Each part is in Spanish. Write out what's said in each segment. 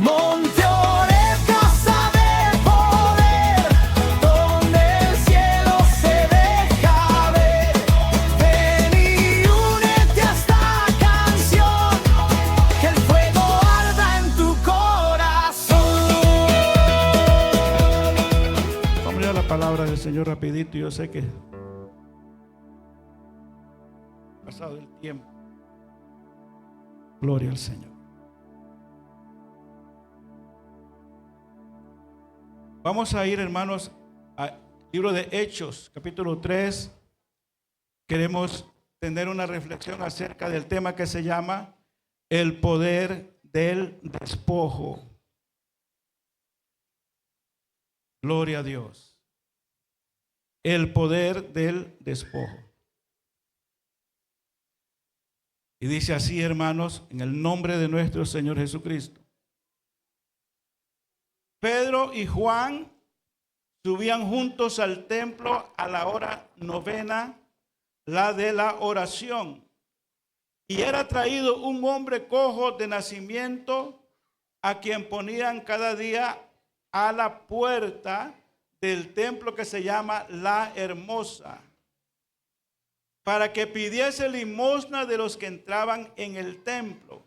Monte Oreb, casa de poder, donde el cielo se deja ver. Ven y únete a esta canción, que el fuego arda en tu corazón. Vamos a leer la palabra del Señor rapidito. Yo sé que ha pasado el tiempo. Gloria al Señor. Vamos a ir, hermanos, al libro de Hechos, capítulo 3. Queremos tener una reflexión acerca del tema que se llama el poder del despojo. Gloria a Dios. El poder del despojo. Y dice así, hermanos, en el nombre de nuestro Señor Jesucristo. Pedro y Juan subían juntos al templo a la hora novena, la de la oración. Y era traído un hombre cojo de nacimiento, a quien ponían cada día a la puerta del templo que se llama La Hermosa, para que pidiese limosna de los que entraban en el templo.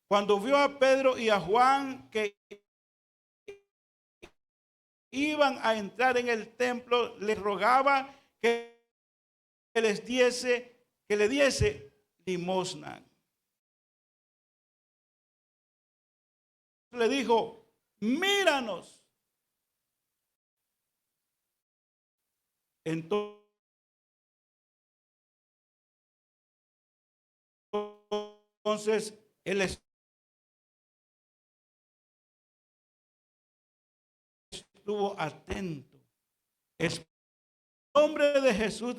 Cuando vio a Pedro y a Juan que iban a entrar en el templo, les rogaba que le diese limosna. Le dijo: míranos. Entonces él estuvo atento. En nombre de Jesús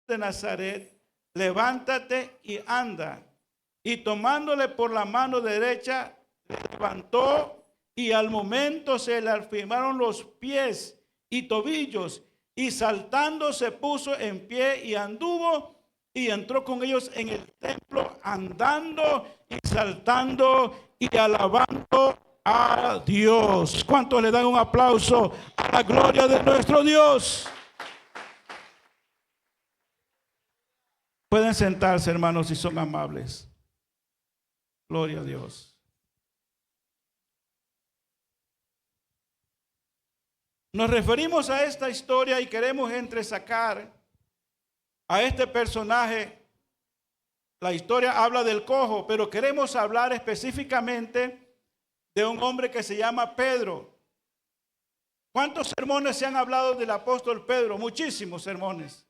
de Nazaret, levántate y anda. Y tomándole por la mano derecha, le levantó, y al momento se le afirmaron los pies y tobillos, y saltando se puso en pie y anduvo, y entró con ellos en el templo, andando y saltando y alabando a Dios. ¿Cuántos le dan un aplauso a la gloria de nuestro Dios? Pueden sentarse, hermanos, si son amables. Gloria a Dios. Nos referimos a esta historia y queremos entresacar a este personaje. La historia habla del cojo, pero queremos hablar específicamente de un hombre que se llama Pedro. ¿Cuántos sermones se han hablado del apóstol Pedro? Muchísimos sermones.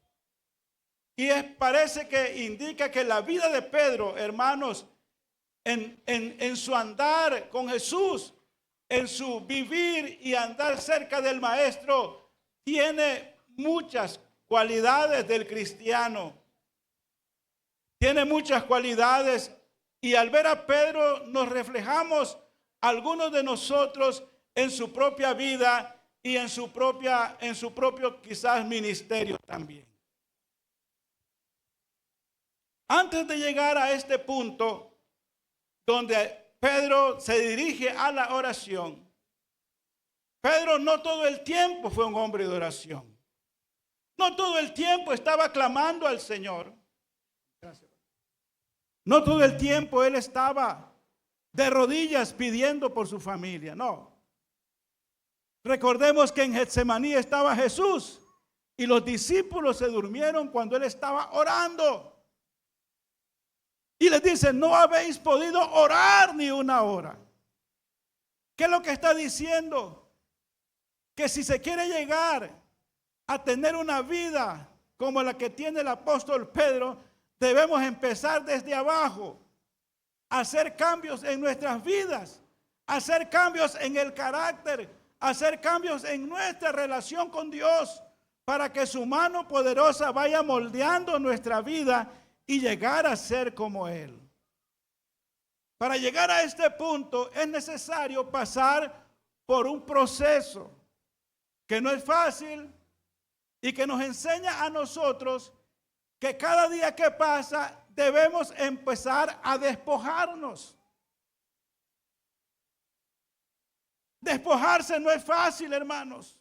Y parece que indica que la vida de Pedro, hermanos, en su andar con Jesús, en su vivir y andar cerca del Maestro, tiene muchas cualidades del cristiano. Tiene muchas cualidades, y al ver a Pedro nos reflejamos algunos de nosotros en su propia vida y en su propio quizás ministerio también. Antes de llegar a este punto donde Pedro se dirige a la oración, Pedro no todo el tiempo fue un hombre de oración. No todo el tiempo estaba clamando al Señor. No todo el tiempo él estaba de rodillas pidiendo por su familia, no. Recordemos que en Getsemaní estaba Jesús y los discípulos se durmieron cuando él estaba orando. Y les dice: no habéis podido orar ni una hora. ¿Qué es lo que está diciendo? Que si se quiere llegar a tener una vida como la que tiene el apóstol Pedro, debemos empezar desde abajo, hacer cambios en nuestras vidas, hacer cambios en el carácter, hacer cambios en nuestra relación con Dios, para que su mano poderosa vaya moldeando nuestra vida y llegar a ser como Él. Para llegar a este punto es necesario pasar por un proceso que no es fácil y que nos enseña a nosotros que cada día que pasa debemos empezar a despojarnos. Despojarse no es fácil, hermanos.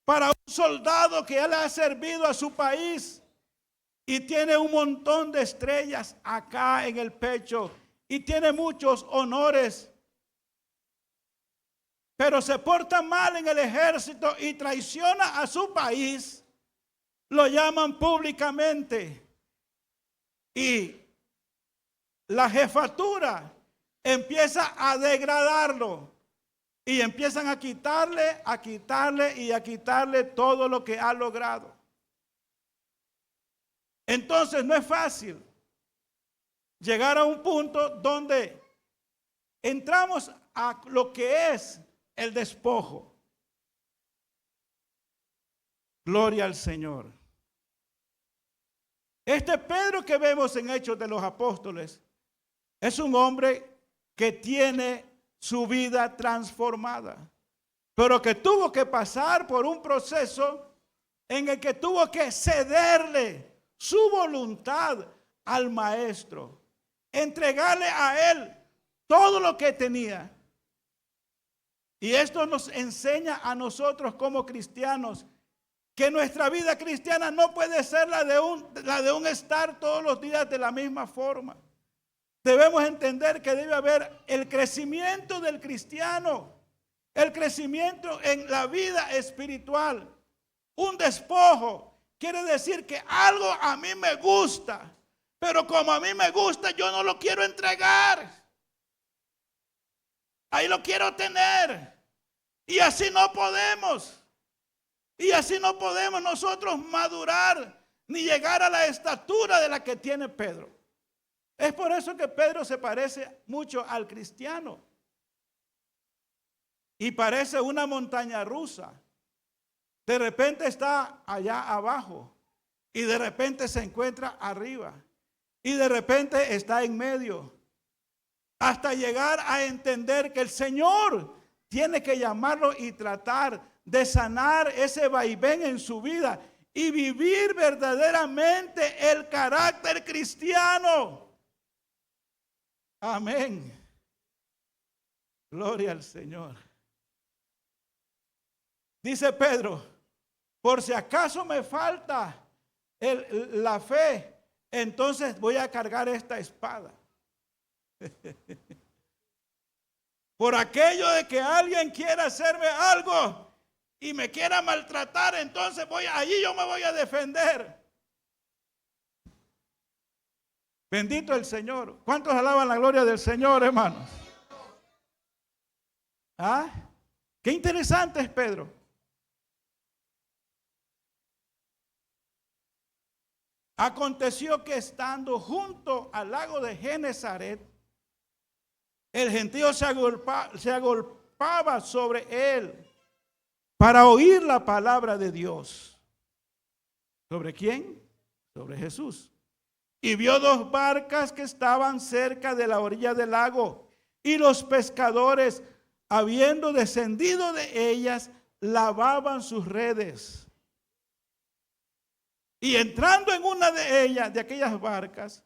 Para un soldado que ya le ha servido a su país y tiene un montón de estrellas acá en el pecho y tiene muchos honores, pero se porta mal en el ejército y traiciona a su país, lo llaman públicamente y la jefatura empieza a degradarlo y empiezan a quitarle todo lo que ha logrado. Entonces no es fácil llegar a un punto donde entramos a lo que es el despojo. Gloria al Señor. Este Pedro que vemos en Hechos de los Apóstoles es un hombre que tiene su vida transformada, pero que tuvo que pasar por un proceso en el que tuvo que cederle su voluntad al maestro, entregarle a él todo lo que tenía. Y esto nos enseña a nosotros como cristianos que nuestra vida cristiana no puede ser la de un estar todos los días de la misma forma. Debemos entender que debe haber el crecimiento del cristiano, el crecimiento en la vida espiritual. Un despojo quiere decir que algo a mí me gusta, pero como a mí me gusta, yo no lo quiero entregar. Ahí lo quiero tener. Y así no podemos. Y así no podemos nosotros madurar ni llegar a la estatura de la que tiene Pedro. Es por eso que Pedro se parece mucho al cristiano. Y parece una montaña rusa. De repente está allá abajo. Y de repente se encuentra arriba. Y de repente está en medio. Hasta llegar a entender que el Señor tiene que llamarlo y tratar de sanar ese vaivén en su vida. Y vivir verdaderamente el carácter cristiano. Amén. Gloria al Señor. Dice Pedro, por si acaso me falta la fe, entonces voy a cargar esta espada. Por aquello de que alguien quiera hacerme algo y me quiera maltratar, entonces allí yo me voy a defender. Bendito el Señor. ¿Cuántos alaban la gloria del Señor, hermanos? ¿Ah? Qué interesante es Pedro. Aconteció que estando junto al lago de Genesaret, el gentío se agolpaba sobre él para oír la palabra de Dios. ¿Sobre quién? Sobre Jesús. Y vio dos barcas que estaban cerca de la orilla del lago, y los pescadores, habiendo descendido de ellas, lavaban sus redes. Y entrando en una de ellas, de aquellas barcas,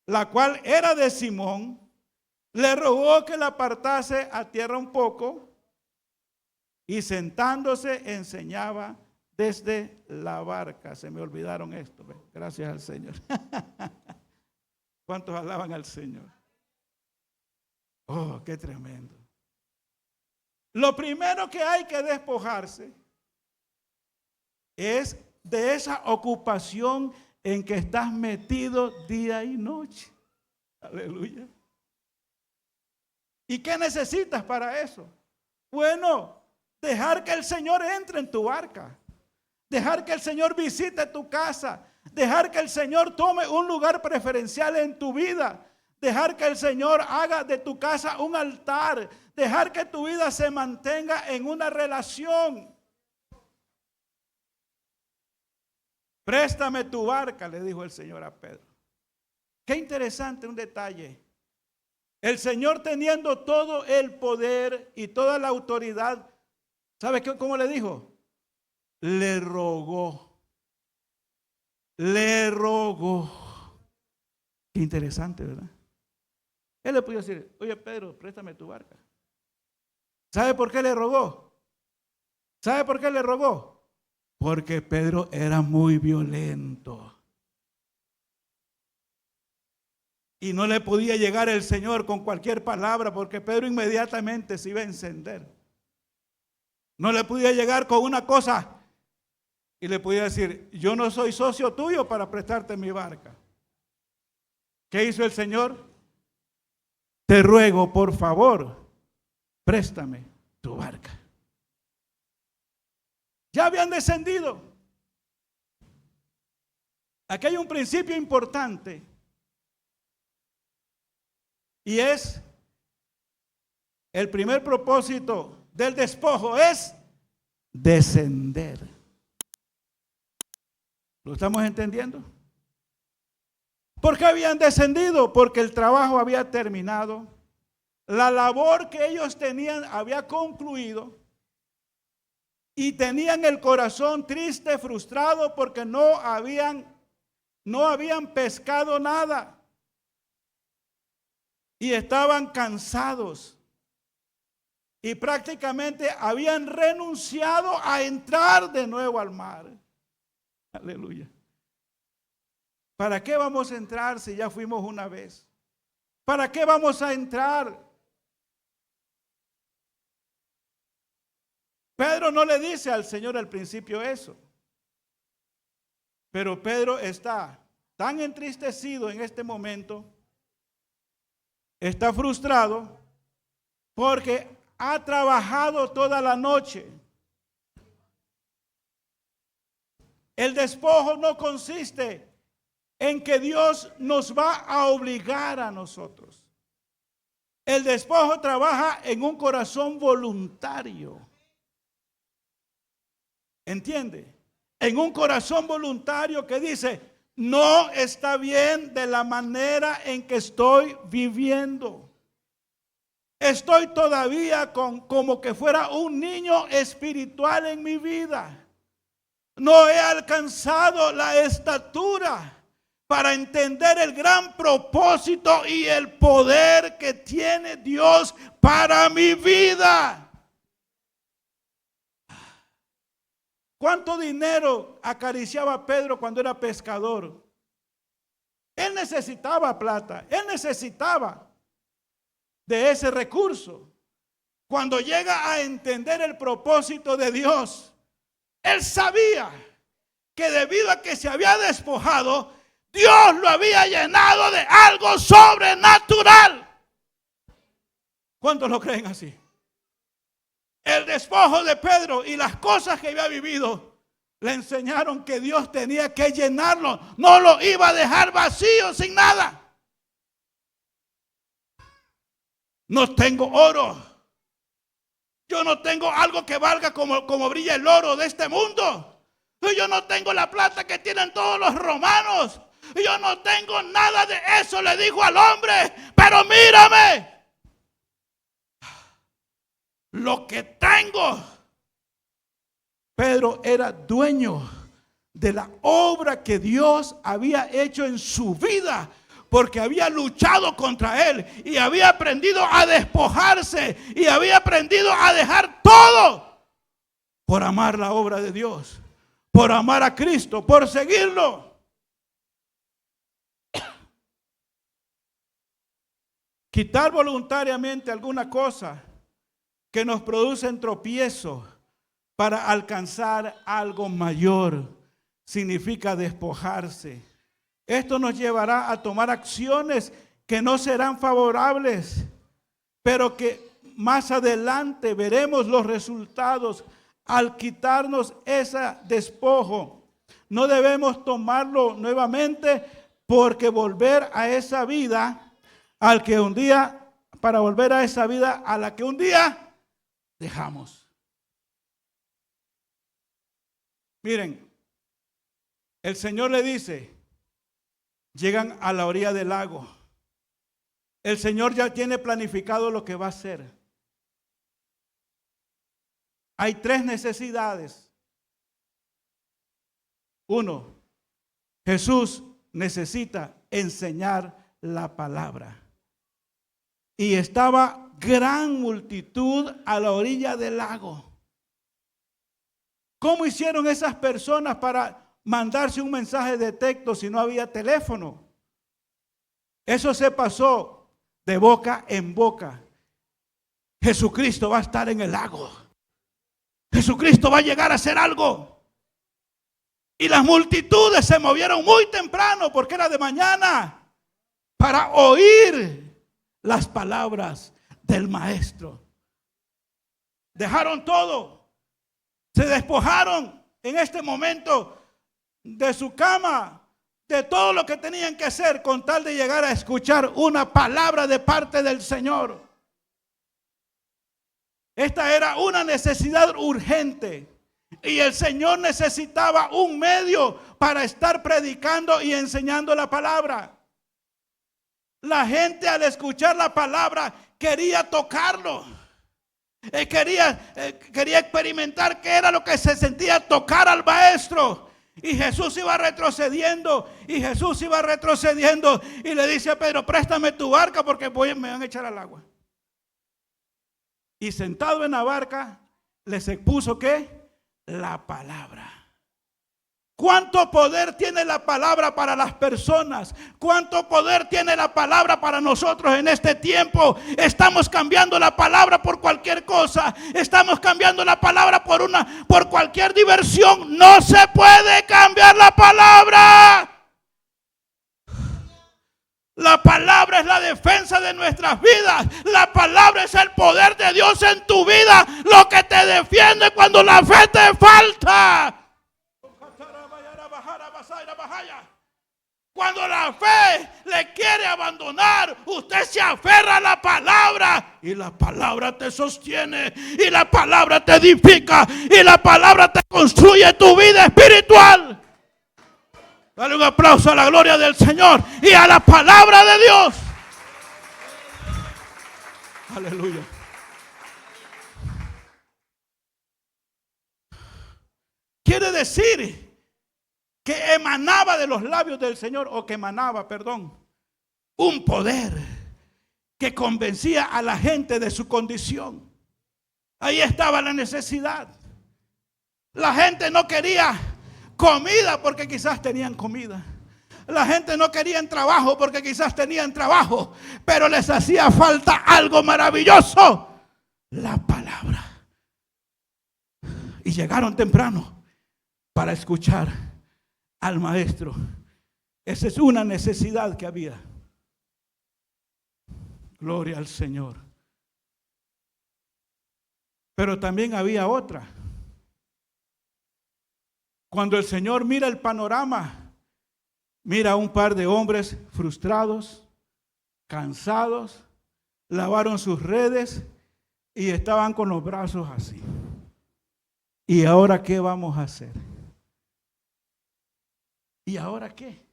la cual era de Simón, le rogó que la apartase a tierra un poco, y sentándose enseñaba desde la barca. Se me olvidaron esto. Gracias al Señor. ¿Cuántos alaban al Señor? Oh, qué tremendo. Lo primero que hay que despojarse es de esa ocupación en que estás metido día y noche. Aleluya. ¿Y qué necesitas para eso? Bueno, dejar que el Señor entre en tu barca. Dejar que el Señor visite tu casa. Dejar que el Señor tome un lugar preferencial en tu vida. Dejar que el Señor haga de tu casa un altar. Dejar que tu vida se mantenga en una relación. Préstame tu barca, le dijo el Señor a Pedro. Qué interesante un detalle. El Señor, teniendo todo el poder y toda la autoridad, ¿sabe cómo le dijo? Le rogó. Le rogó. Qué interesante, ¿verdad? Él le pudo decir, oye Pedro, préstame tu barca. ¿Sabe por qué le rogó? ¿Sabe por qué le rogó? Porque Pedro era muy violento. Y no le podía llegar el Señor con cualquier palabra, porque Pedro inmediatamente se iba a encender. No le podía llegar con una cosa y le podía decir: yo no soy socio tuyo para prestarte mi barca. ¿Qué hizo el Señor? Te ruego, por favor, préstame tu barca. Ya habían descendido. Aquí hay un principio importante. Y es, el primer propósito del despojo es descender. ¿Lo estamos entendiendo? ¿Por qué habían descendido? Porque el trabajo había terminado. La labor que ellos tenían había concluido. Y tenían el corazón triste, frustrado, porque no habían pescado nada. Y estaban cansados. Y prácticamente habían renunciado a entrar de nuevo al mar. Aleluya. ¿Para qué vamos a entrar si ya fuimos una vez? ¿Para qué vamos a entrar? Pedro no le dice al Señor al principio eso. Pero Pedro está tan entristecido en este momento, está frustrado porque ha trabajado toda la noche. El despojo no consiste en que Dios nos va a obligar a nosotros. El despojo trabaja en un corazón voluntario. ¿Entiende? En un corazón voluntario que dice: no está bien de la manera en que estoy viviendo. Estoy todavía como que fuera un niño espiritual en mi vida. No he alcanzado la estatura para entender el gran propósito y el poder que tiene Dios para mi vida. ¿Cuánto dinero acariciaba Pedro cuando era pescador? Él necesitaba plata, él necesitaba de ese recurso. Cuando llega a entender el propósito de Dios, él sabía que debido a que se había despojado, Dios lo había llenado de algo sobrenatural. ¿Cuántos lo creen así? El despojo de Pedro y las cosas que había vivido le enseñaron que Dios tenía que llenarlo. No lo iba a dejar vacío sin nada. No tengo oro. Yo no tengo algo que valga como brilla el oro de este mundo. Yo no tengo la plata que tienen todos los romanos. Yo no tengo nada de eso, le dijo al hombre. Pero mírame. Lo que tengo. Pedro era dueño de la obra que Dios había hecho en su vida, porque había luchado contra él y había aprendido a despojarse y había aprendido a dejar todo por amar la obra de Dios, por amar a Cristo, por seguirlo. Quitar voluntariamente alguna cosa que nos producen tropiezo para alcanzar algo mayor significa despojarse. Esto nos llevará a tomar acciones que no serán favorables, pero que más adelante veremos los resultados al quitarnos ese despojo. No debemos tomarlo nuevamente, porque volver a esa vida para volver a esa vida a la que un día dejamos. Miren, el Señor le dice, llegan a la orilla del lago. El Señor ya tiene planificado lo que va a hacer. Hay tres necesidades. Uno, Jesús necesita enseñar la palabra. Y estaba gran multitud a la orilla del lago. ¿Cómo hicieron esas personas para mandarse un mensaje de texto si no había teléfono? Eso se pasó de boca en boca. Jesucristo va a estar en el lago. Jesucristo va a llegar a hacer algo. Y las multitudes se movieron muy temprano porque era de mañana para oír las palabras del maestro. Dejaron todo. Se despojaron en este momento de su cama, de todo lo que tenían que hacer con tal de llegar a escuchar una palabra de parte del Señor. Esta era una necesidad urgente y el Señor necesitaba un medio para estar predicando y enseñando la palabra. La gente al escuchar la palabra quería tocarlo. Quería experimentar qué era lo que se sentía tocar al maestro. Y Jesús iba retrocediendo. Y Jesús iba retrocediendo. Y le dice a Pedro: préstame tu barca porque me van a echar al agua. Y sentado en la barca les expuso ¿qué? La palabra. ¿Cuánto poder tiene la palabra para las personas? ¿Cuánto poder tiene la palabra para nosotros en este tiempo? Estamos cambiando la palabra por cualquier cosa. Estamos cambiando la palabra por cualquier diversión. No se puede cambiar la palabra. La palabra es la defensa de nuestras vidas. La palabra es el poder de Dios en tu vida. Lo que te defiende cuando la fe te falta. Cuando la fe le quiere abandonar, usted se aferra a la palabra y la palabra te sostiene y la palabra te edifica y la palabra te construye tu vida espiritual. Dale un aplauso a la gloria del Señor y a la palabra de Dios. Aleluya. Quiere decir que emanaba de los labios del Señor, un poder que convencía a la gente de su condición. Ahí estaba la necesidad. La gente no quería comida porque quizás tenían comida. La gente no quería trabajo porque quizás tenían trabajo, pero les hacía falta algo maravilloso: la palabra. Y llegaron temprano para escuchar al maestro. Esa es una necesidad que había. Gloria al Señor. Pero también había otra. Cuando el Señor mira el panorama, mira a un par de hombres frustrados, cansados, lavaron sus redes y estaban con los brazos así. ¿Y ahora qué vamos a hacer? ¿Y ahora qué?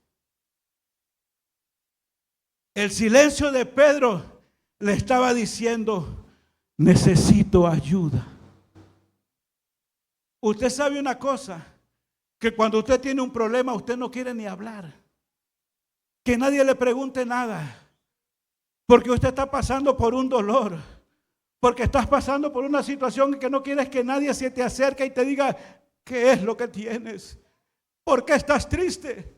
El silencio de Pedro le estaba diciendo: necesito ayuda. Usted sabe una cosa, que cuando usted tiene un problema usted no quiere ni hablar, que nadie le pregunte nada, porque usted está pasando por un dolor, porque estás pasando por una situación que no quieres que nadie se te acerque y te diga qué es lo que tienes. ¿Por qué estás triste?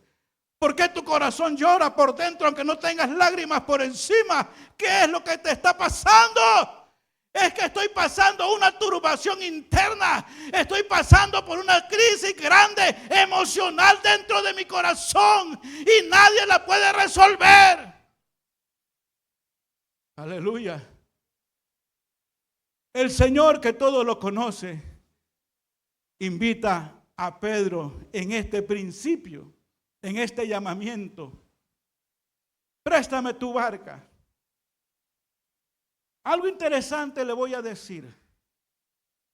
¿Por qué tu corazón llora por dentro aunque no tengas lágrimas por encima? ¿Qué es lo que te está pasando? Es que estoy pasando una turbación interna. Estoy pasando por una crisis grande emocional dentro de mi corazón y nadie la puede resolver. Aleluya. El Señor, que todo lo conoce, invita a Pedro en este principio, en este llamamiento: préstame tu barca. Algo interesante le voy a decir: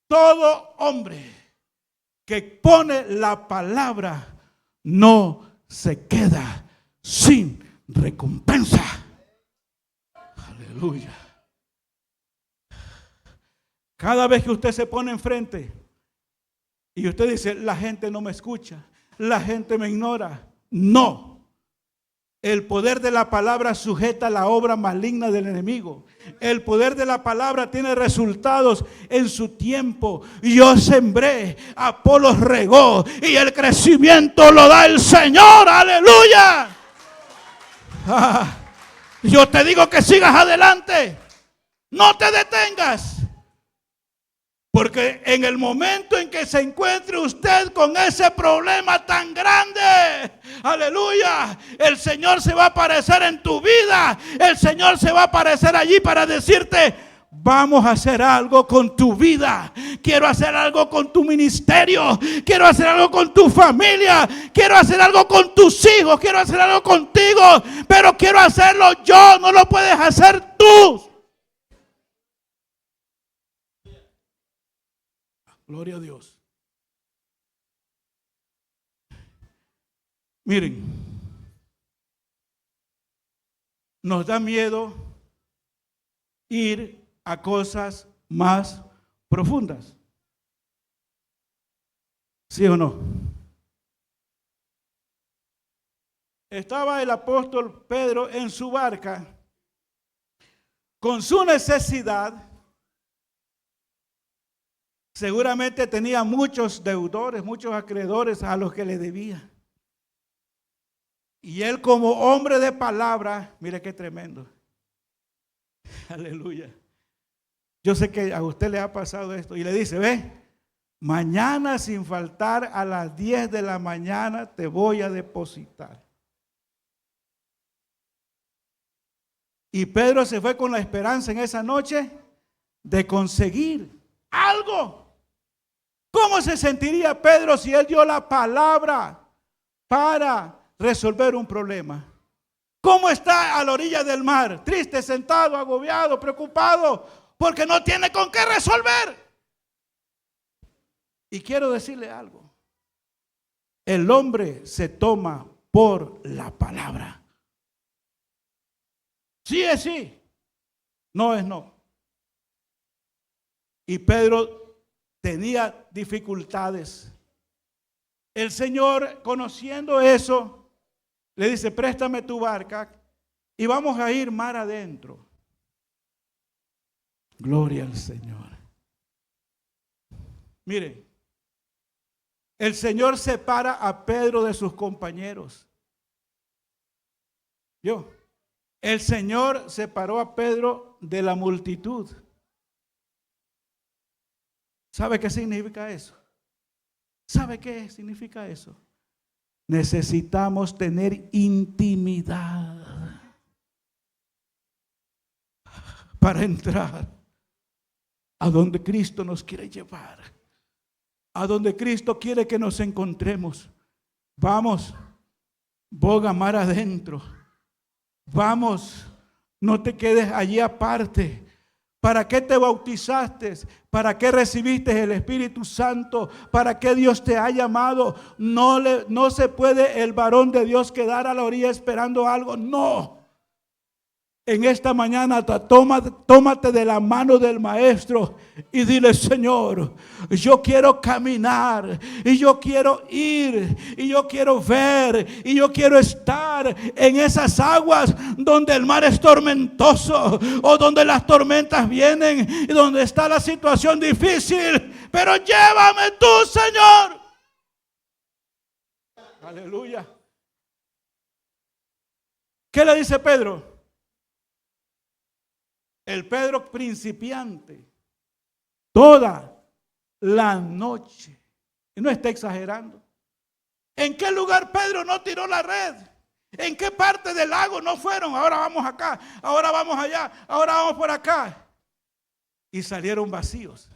todo hombre que pone la palabra no se queda sin recompensa. Aleluya. Cada vez que usted se pone enfrente y usted dice: la gente no me escucha, la gente me ignora. No. El poder de la palabra sujeta la obra maligna del enemigo. El poder de la palabra tiene resultados en su tiempo. Yo sembré, Apolos regó y el crecimiento lo da el Señor. Aleluya. Yo te digo que sigas adelante. No te detengas. Porque en el momento en que se encuentre usted con ese problema tan grande, aleluya, el Señor se va a aparecer en tu vida. El Señor se va a aparecer allí para decirte: vamos a hacer algo con tu vida. Quiero hacer algo con tu ministerio. Quiero hacer algo con tu familia. Quiero hacer algo con tus hijos. Quiero hacer algo contigo. Pero quiero hacerlo yo. No lo puedes hacer tú. Gloria a Dios. Miren, nos da miedo ir a cosas más profundas. ¿Sí o no? Estaba el apóstol Pedro en su barca con su necesidad. Seguramente tenía muchos deudores, muchos acreedores a los que le debía. Y él, como hombre de palabra, mire qué tremendo. Aleluya. Yo sé que a usted le ha pasado esto. Y le dice: ve, mañana sin faltar a las 10 de la mañana te voy a depositar. Y Pedro se fue con la esperanza en esa noche de conseguir algo. ¿Cómo se sentiría Pedro si él dio la palabra para resolver un problema? ¿Cómo está a la orilla del mar? Triste, sentado, agobiado, preocupado, porque no tiene con qué resolver. Y quiero decirle algo. El hombre se toma por la palabra. Sí es sí, no es no. Y Pedro tenía dificultades. El Señor, conociendo eso, le dice: préstame tu barca y vamos a ir mar adentro. Gloria al Señor. Mire, el Señor separa a Pedro de sus compañeros. El Señor separó a Pedro de la multitud. ¿Sabe qué significa eso? ¿Sabe qué significa eso? Necesitamos tener intimidad para entrar a donde Cristo nos quiere llevar, a donde Cristo quiere que nos encontremos. Vamos, boga mar adentro. Vamos, no te quedes allí aparte. ¿Para qué te bautizaste? ¿Para qué recibiste el Espíritu Santo? ¿Para qué Dios te ha llamado? No se puede el varón de Dios quedar a la orilla esperando algo. No. En esta mañana tómate de la mano del Maestro y dile: Señor, yo quiero caminar y yo quiero ir y yo quiero ver y yo quiero estar en esas aguas donde el mar es tormentoso o donde las tormentas vienen y donde está la situación difícil. Pero llévame tú, Señor. Aleluya. ¿Qué le dice Pedro? El Pedro principiante, toda la noche, y no está exagerando. ¿En qué lugar Pedro no tiró la red? ¿En qué parte del lago no fueron? Ahora vamos acá, ahora vamos allá, ahora vamos por acá. Y salieron vacíos.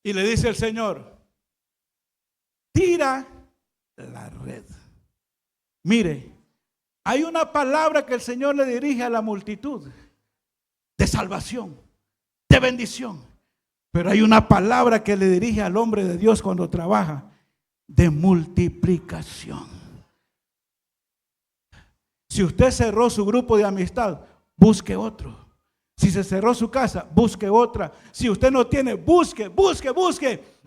Y le dice el Señor: tira la red. Mire, hay una palabra que el Señor le dirige a la multitud de salvación, de bendición. Pero hay una palabra que le dirige al hombre de Dios cuando trabaja, de multiplicación. Si usted cerró su grupo de amistad, busque otro. Si se cerró su casa, busque otra. Si usted no tiene, busque.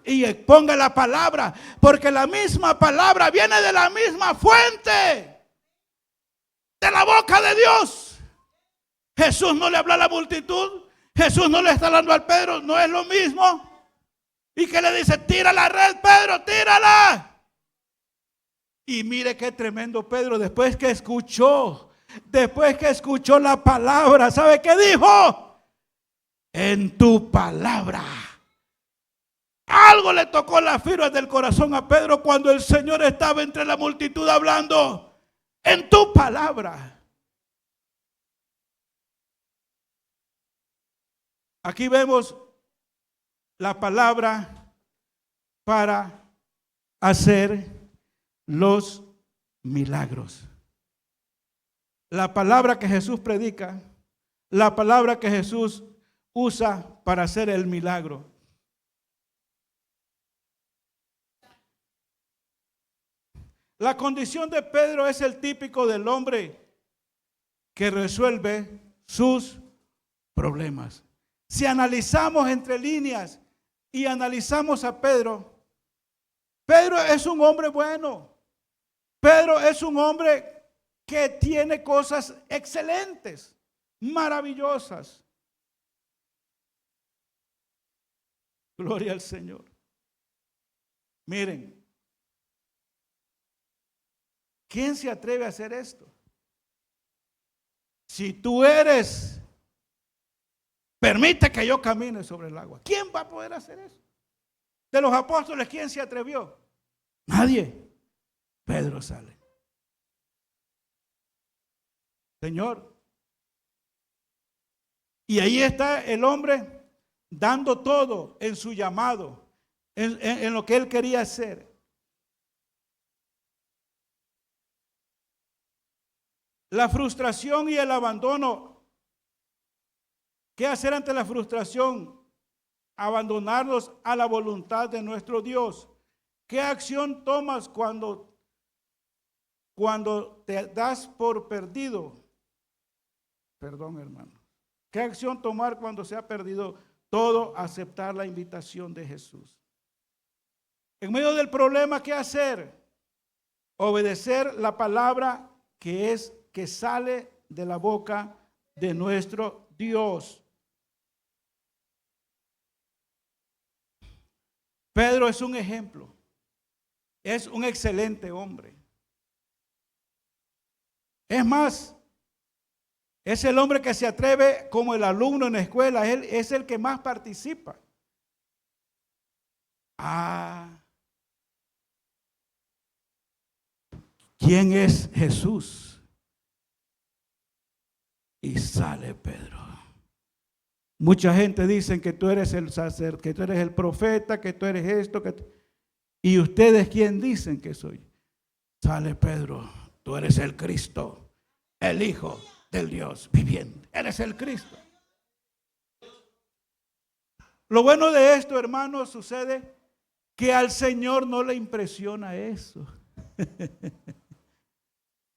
y exponga la palabra, porque la misma palabra viene de la misma fuente, de la boca de Dios. Jesús no le habla a la multitud, Jesús no le está hablando al Pedro, no es lo mismo. Y que le dice, tira la red, Pedro, tírala. Y mire qué tremendo Pedro, después que escuchó la palabra, ¿sabe qué dijo? En tu palabra. Algo le tocó las fibras del corazón a Pedro cuando el Señor estaba entre la multitud hablando. En tu palabra. Aquí vemos la palabra para hacer los milagros. La palabra que Jesús predica, la palabra que Jesús usa para hacer el milagro. La condición de Pedro es el típico del hombre que resuelve sus problemas. Si analizamos entre líneas y analizamos a Pedro, Pedro es un hombre bueno. Pedro es un hombre que tiene cosas excelentes, maravillosas. Gloria al Señor. Miren, ¿quién se atreve a hacer esto? Si tú eres, permite que yo camine sobre el agua. ¿Quién va a poder hacer eso? De los apóstoles, ¿quién se atrevió? Nadie. Pedro sale. Señor. Y ahí está el hombre dando todo en su llamado, en lo que él quería hacer. La frustración y el abandono. ¿Qué hacer ante la frustración? Abandonarnos a la voluntad de nuestro Dios. ¿Qué acción tomas cuando te das por perdido? Perdón, hermano. ¿Qué acción tomar cuando se ha perdido todo? Aceptar la invitación de Jesús. En medio del problema, ¿qué hacer? Obedecer la palabra que sale de la boca de nuestro Dios. Pedro es un ejemplo. Es un excelente hombre. Es más, es el hombre que se atreve como el alumno en la escuela. Él es el que más participa. ¿Quién es Jesús? Y sale Pedro. Mucha gente dice que tú eres el sacerdote, que tú eres el profeta, que tú eres esto. ¿Y ustedes quién dicen que soy? Sale Pedro. Tú eres el Cristo, el Hijo del Dios viviente. Eres el Cristo. Lo bueno de esto, hermanos, sucede que al Señor no le impresiona eso.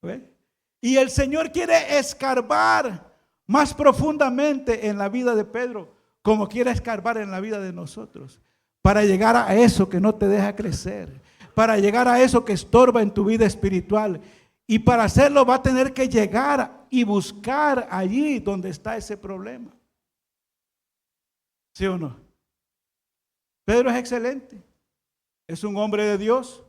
¿Ve? Y el Señor quiere escarbar más profundamente en la vida de Pedro, como quiere escarbar en la vida de nosotros, para llegar a eso que no te deja crecer, para llegar a eso que estorba en tu vida espiritual. Y para hacerlo va a tener que llegar y buscar allí donde está ese problema. ¿Sí o no? Pedro es excelente. Es un hombre de Dios.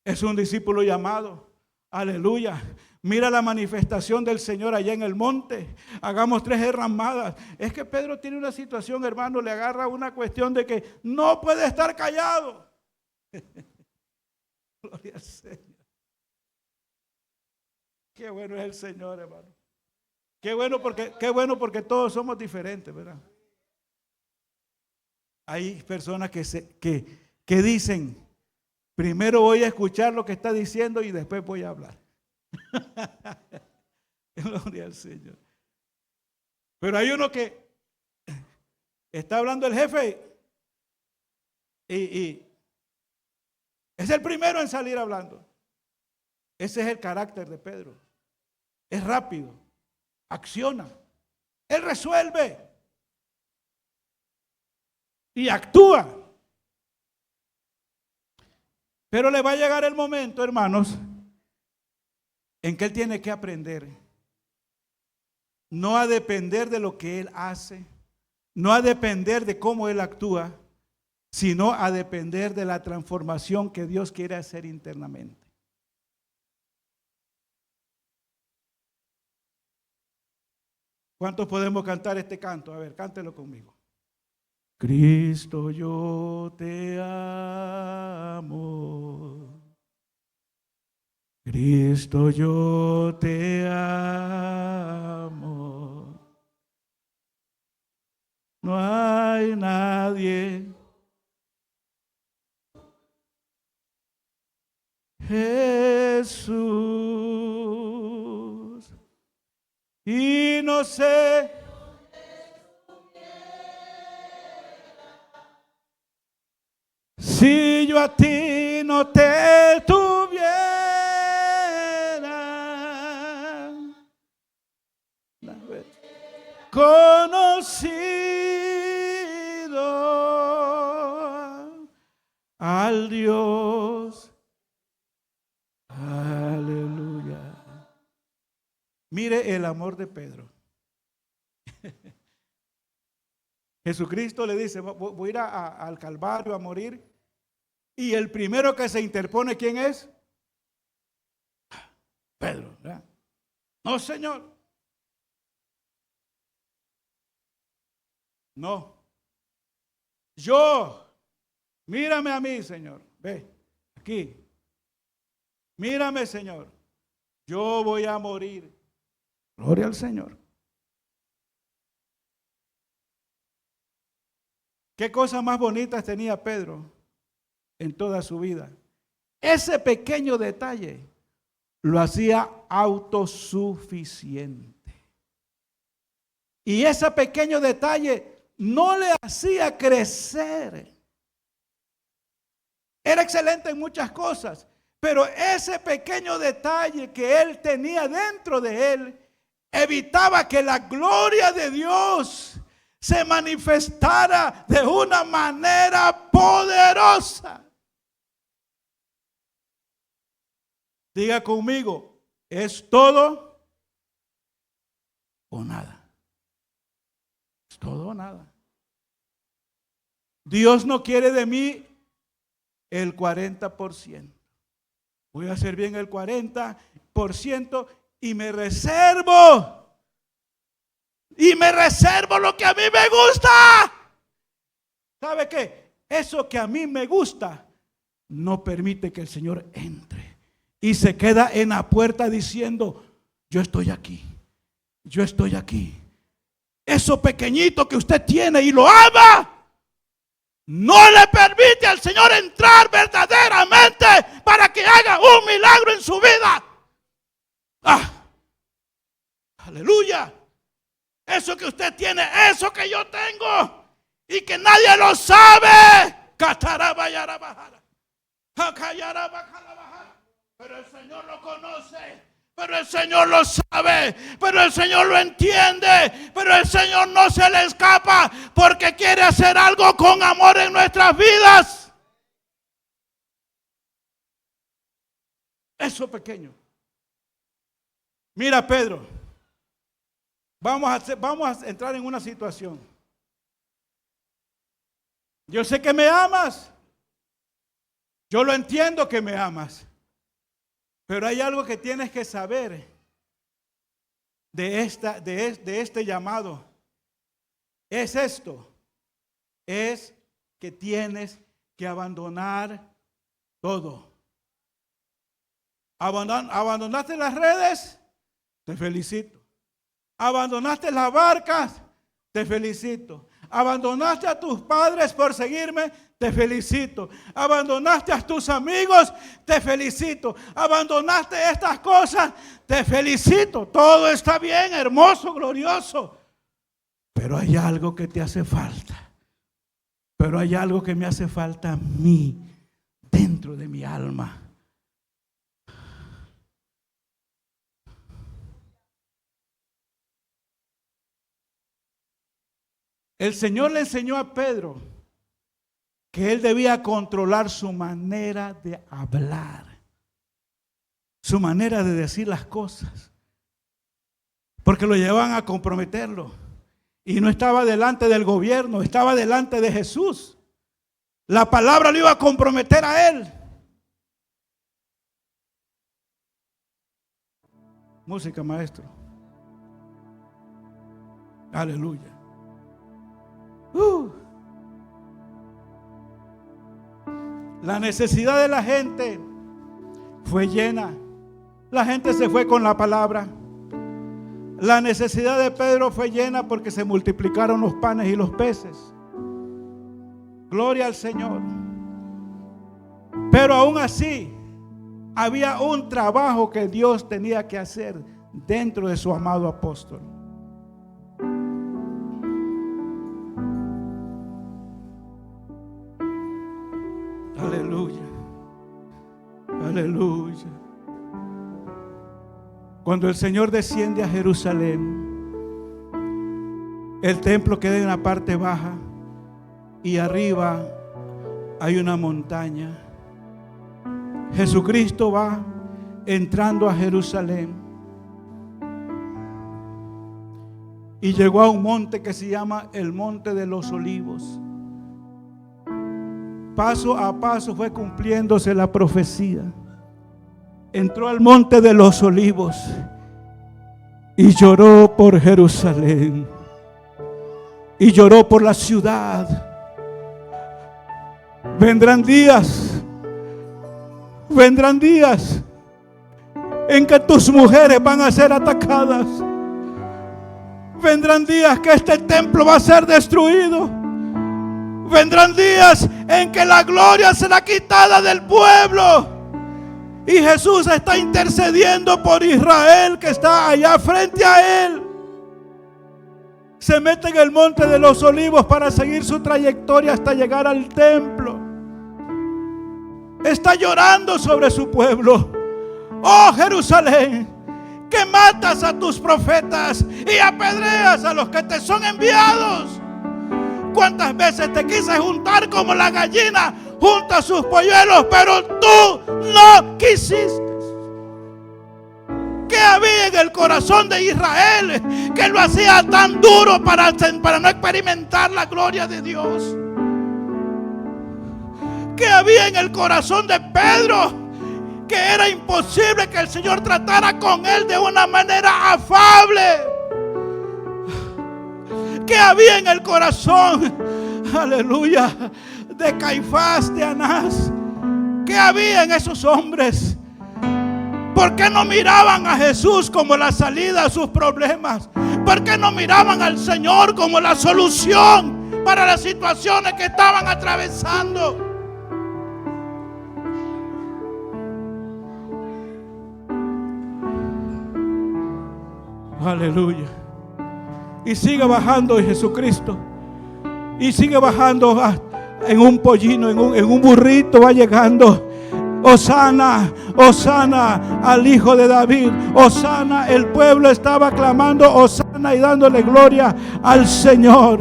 Es un discípulo llamado. Aleluya. Mira la manifestación del Señor allá en el monte. Hagamos 3 enramadas. Es que Pedro tiene una situación, hermano, le agarra una cuestión de que no puede estar callado. Gloria al Señor. Qué bueno es el Señor, hermano. Qué bueno porque todos somos diferentes, ¿verdad? Hay personas que dicen, primero voy a escuchar lo que está diciendo y después voy a hablar. Gloria al Señor. Pero hay uno que está hablando el jefe y es el primero en salir hablando. Ese es el carácter de Pedro. Es rápido, acciona, él resuelve y actúa. Pero le va a llegar el momento, hermanos, en que él tiene que aprender no a depender de lo que él hace, no a depender de cómo él actúa, sino a depender de la transformación que Dios quiere hacer internamente. ¿Cuántos podemos cantar este canto? A ver, cántelo conmigo. Cristo, yo te amo. Cristo, yo te amo. No hay nadie. Jesús. Y no sé si yo a ti no te tuviera conocido al Dios. Aleluya. Mire el amor de Pedro. Jesucristo le dice, voy a ir al Calvario a morir. Y el primero que se interpone, ¿quién es? Pedro, ¿verdad? No, Señor. No. Yo, mírame a mí, Señor. Ve, aquí. Mírame, Señor. Yo voy a morir. Gloria al Señor. ¿Qué cosas más bonitas tenía Pedro en toda su vida? Ese pequeño detalle lo hacía autosuficiente. Y ese pequeño detalle no le hacía crecer. Era excelente en muchas cosas, pero ese pequeño detalle que él tenía dentro de él evitaba que la gloria de Dios se manifestara de una manera poderosa. Diga conmigo, ¿es todo o nada? Es todo o nada. Dios no quiere de mí el 40%. Voy a hacer bien el 40% y me reservo. Y me reservo lo que a mí me gusta. ¿Sabe qué? Eso que a mí me gusta no permite que el Señor entre. Y se queda en la puerta diciendo, yo estoy aquí. Yo estoy aquí. Eso pequeñito que usted tiene y lo ama, no le permite al Señor entrar verdaderamente para que haga un milagro en su vida. Aleluya. Eso que usted tiene, eso que yo tengo y que nadie lo sabe. Pero el Señor lo conoce, pero el Señor lo sabe, pero el Señor lo entiende, pero el Señor no se le escapa porque quiere hacer algo con amor en nuestras vidas. Eso pequeño. Mira, Pedro, vamos a entrar en una situación. Yo sé que me amas. Yo lo entiendo que me amas. Pero hay algo que tienes que saber de este llamado. Es esto. Es que tienes que abandonar todo. ¿Abandonaste las redes? Te felicito. ¿Abandonaste las barcas? Te felicito. ¿Abandonaste a tus padres por seguirme? Te felicito. ¿Abandonaste a tus amigos? Te felicito. ¿Abandonaste estas cosas? Te felicito. Todo está bien, hermoso, glorioso. Pero hay algo que te hace falta. Pero hay algo que me hace falta a mí, dentro de mi alma. El Señor le enseñó a Pedro que él debía controlar su manera de hablar, su manera de decir las cosas, porque lo llevaban a comprometerlo. Y no estaba delante del gobierno, estaba delante de Jesús. La palabra lo iba a comprometer a él. Música, maestro. Aleluya. La necesidad de la gente fue llena. La gente se fue con la palabra. La necesidad de Pedro fue llena porque se multiplicaron los panes y los peces. Gloria al Señor. Pero aún así, había un trabajo que Dios tenía que hacer dentro de su amado apóstol. Aleluya. Aleluya. Cuando el Señor desciende a Jerusalén, el templo queda en la parte baja y arriba hay una montaña. Jesucristo va entrando a Jerusalén y llegó a un monte que se llama el Monte de los Olivos. Paso a paso fue cumpliéndose la profecía. Entró al Monte de los Olivos y lloró por Jerusalén y lloró por la ciudad. Vendrán días en que tus mujeres van a ser atacadas. Vendrán días que este templo va a ser destruido. Vendrán días en que la gloria será quitada del pueblo. Y Jesús está intercediendo por Israel que está allá frente a él. Se mete en el Monte de los Olivos para seguir su trayectoria hasta llegar al templo. Está llorando sobre su pueblo. Oh Jerusalén, que matas a tus profetas y apedreas a los que te son enviados. ¿Cuántas veces te quise juntar como la gallina junta sus polluelos, pero tú no quisiste? ¿Qué había en el corazón de Israel que lo hacía tan duro para no experimentar la gloria de Dios? ¿Qué había en el corazón de Pedro que era imposible que el Señor tratara con él de una manera afable? ¿Qué había en el corazón, aleluya, de Caifás, de Anás? ¿Qué había en esos hombres? ¿Por qué no miraban a Jesús como la salida a sus problemas? ¿Por qué no miraban al Señor como la solución para las situaciones que estaban atravesando? Aleluya. Y sigue bajando Jesucristo. Y sigue bajando en un pollino, en un burrito va llegando. Hosana, Hosana al Hijo de David. Hosana, el pueblo estaba clamando Hosana y dándole gloria al Señor.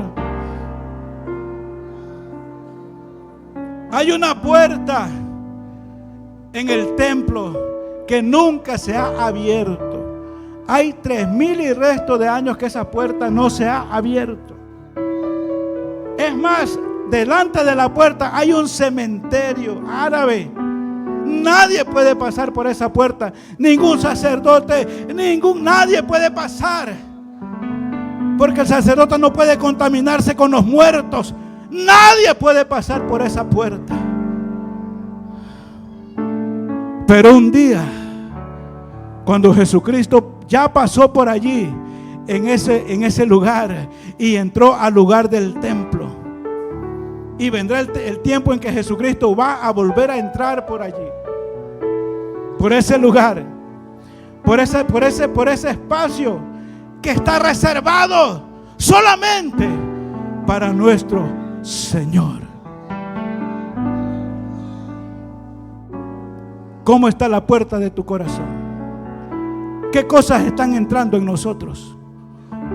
Hay una puerta en el templo que nunca se ha abierto. Hay 3,000 y resto de años que esa puerta no se ha abierto. Es más, delante de la puerta hay un cementerio árabe. Nadie puede pasar por esa puerta. Ningún sacerdote, nadie puede pasar. Porque el sacerdote no puede contaminarse con los muertos. Nadie puede pasar por esa puerta. Pero un día, cuando Jesucristo ya pasó por allí, en ese lugar, y entró al lugar del templo, y vendrá el tiempo en que Jesucristo va a volver a entrar por allí, por ese lugar, por ese espacio que está reservado solamente para nuestro Señor. ¿Cómo está la puerta de tu corazón? ¿Qué cosas están entrando en nosotros?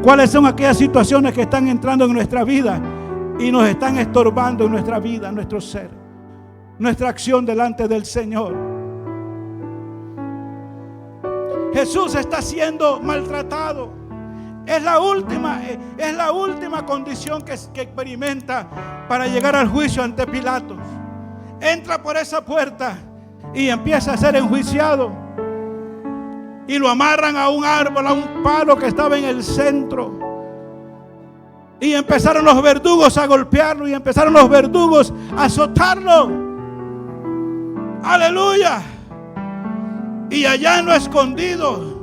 ¿Cuáles son aquellas situaciones que están entrando en nuestra vida y nos están estorbando en nuestra vida, en nuestro ser, nuestra acción delante del Señor. Jesús está siendo maltratado. Es la última condición que experimenta para llegar al juicio ante Pilatos. Entra por esa puerta y empieza a ser enjuiciado. Y lo amarran a un árbol, a un palo que estaba en el centro. Y empezaron los verdugos a golpearlo, y empezaron los verdugos a azotarlo. Aleluya. Y allá en lo escondido,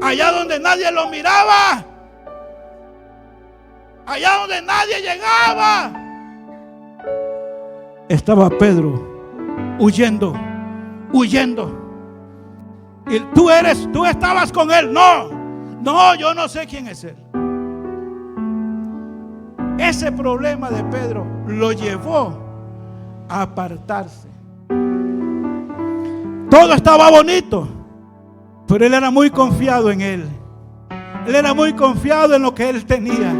allá donde nadie lo miraba, allá donde nadie llegaba, estaba Pedro huyendo. Y tú estabas con él. No, yo no sé quién es él. Ese problema de Pedro lo llevó a apartarse. Todo estaba bonito, pero él era muy confiado en él. Él era muy confiado en lo que él tenía.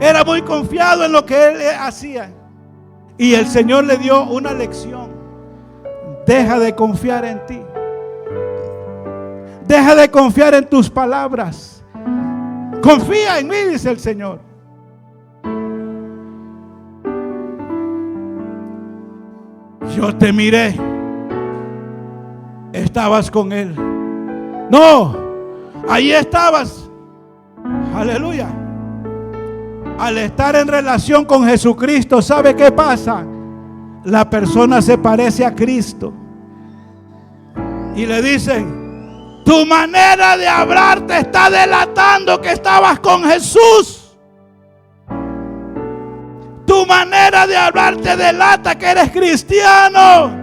Era muy confiado en lo que él hacía. Y el Señor le dio una lección. Deja de confiar en ti. Deja de confiar en tus palabras. Confía en mí, dice el Señor. Yo te miré. Estabas con él. No, ahí estabas. Aleluya. Al estar en relación con Jesucristo, ¿sabe qué pasa? La persona se parece a Cristo. Y le dicen: tu manera de hablar te está delatando que estabas con Jesús. Tu manera de hablar te delata que eres cristiano.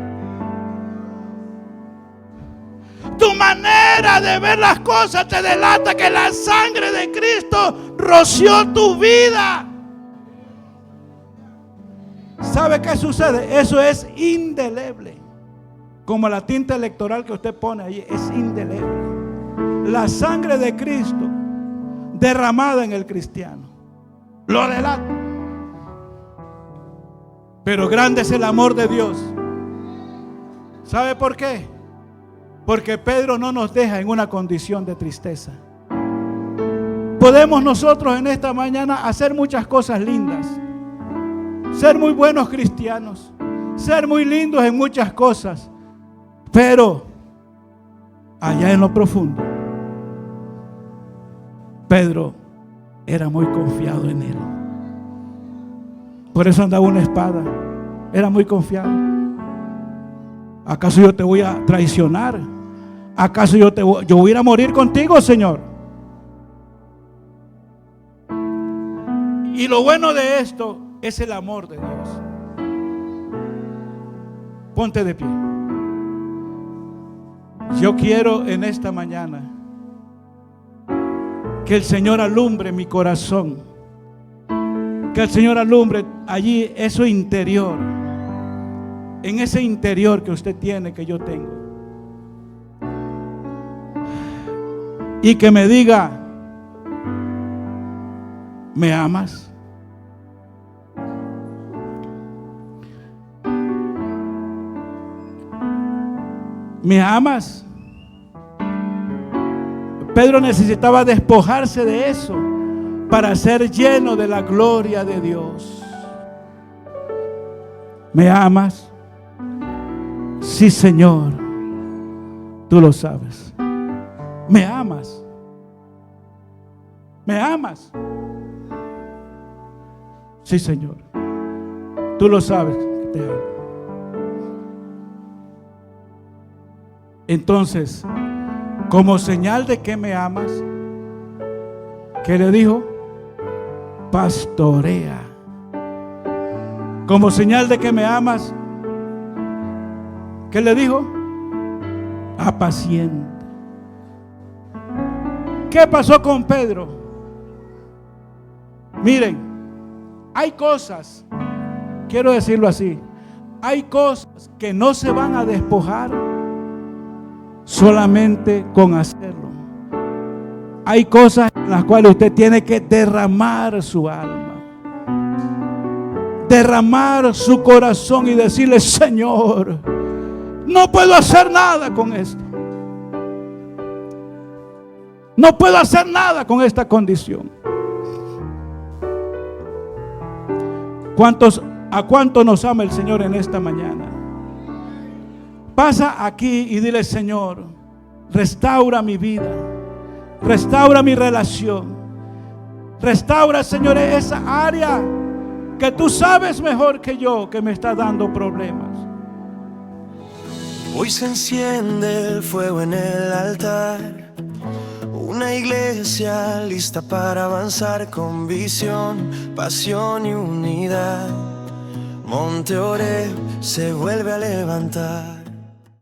Tu manera de ver las cosas te delata que la sangre de Cristo roció tu vida. ¿Sabe qué sucede? Eso es indeleble. Como la tinta electoral que usted pone ahí, es indeleble. La sangre de Cristo derramada en el cristiano lo delata. Pero grande es el amor de Dios. ¿Sabe por qué? Porque Pedro no nos deja en una condición de tristeza. Podemos nosotros en esta mañana hacer muchas cosas lindas, ser muy buenos cristianos, ser muy lindos en muchas cosas, pero allá en lo profundo, Pedro era muy confiado en él. Por eso andaba una espada. Era muy confiado. ¿Acaso yo te voy a traicionar? ¿Acaso yo voy a ir a morir contigo, Señor? Y lo bueno de esto es el amor de Dios. Ponte de pie. Yo quiero en esta mañana que el Señor alumbre mi corazón. Que el Señor alumbre allí eso interior. En ese interior que usted tiene, que yo tengo. Y que me diga: ¿me amas? ¿Me amas? Pedro necesitaba despojarse de eso para ser lleno de la gloria de Dios. ¿Me amas? Sí, Señor, tú lo sabes. ¿Me amas? ¿Me amas? Sí, Señor, tú lo sabes que te amo. Entonces, como señal de que me amas, ¿qué le dijo? Pastorea. Como señal de que me amas, ¿qué le dijo? Apacienta. ¿Qué pasó con Pedro? Miren, hay cosas, quiero decirlo así, hay cosas que no se van a despojar solamente con hacerlo. Hay cosas en las cuales usted tiene que derramar su alma. derramar su corazón y decirle: Señor, no puedo hacer nada con esto. No puedo hacer nada con esta condición. ¿A cuánto nos ama el Señor en esta mañana? Pasa aquí y dile: Señor, restaura mi vida, restaura mi relación, restaura, Señor, esa área que tú sabes mejor que yo que me está dando problemas. Hoy se enciende el fuego en el altar, una iglesia lista para avanzar con visión, pasión y unidad. Monte Oreb se vuelve a levantar.